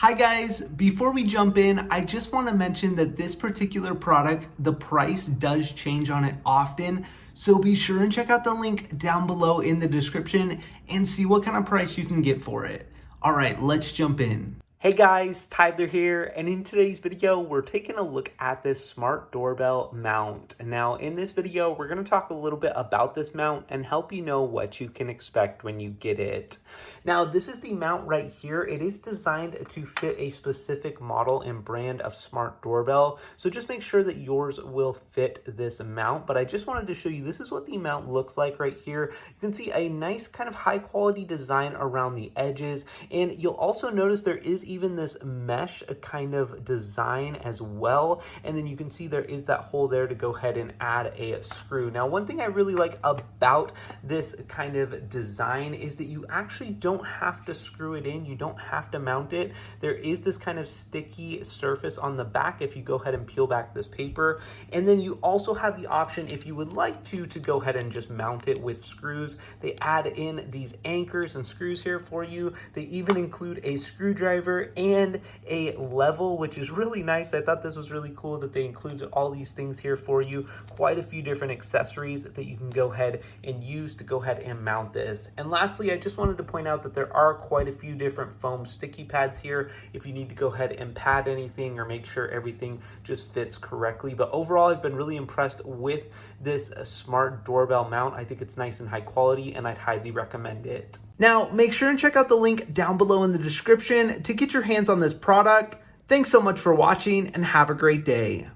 Hi guys, before we jump in, I just want to mention that this particular product, the price does change on it often. So be sure and check out the link down below in the description and see what kind of price you can get for it. All right, let's jump in. Hey guys, Tyler here, and in today's video, we're taking a look at this smart doorbell mount. Now, in this video, we're going to talk a little bit about this mount and help you know what you can expect when you get it. Now, this is the mount right here. It is designed to fit a specific model and brand of smart doorbell, so just make sure that yours will fit this mount. But I just wanted to show you, this is what the mount looks like right here. You can see a nice kind of high quality design around the edges, and you'll also notice there is even this mesh kind of design as well, and then you can see there is that hole there to go ahead and add a screw. Now, one thing I really like about this kind of design is that you actually don't have to screw it in. You don't have to mount it. There is this kind of sticky surface on the back if you go ahead and peel back this paper, and then you also have the option, if you would like to go ahead and just mount it with screws. They add in these anchors and screws here for you. They even include a screwdriver and a level, which is really nice. I thought this was really cool that they included all these things here for you. Quite a few different accessories that you can go ahead and use to go ahead and mount this. And lastly, I just wanted to point out that there are quite a few different foam sticky pads here if you need to go ahead and pad anything or make sure everything just fits correctly. But overall, I've been really impressed with this smart doorbell mount. I think it's nice and high quality, and I'd highly recommend it. Now, make sure and check out the link down below in the description to get your hands on this product. Thanks so much for watching, and have a great day.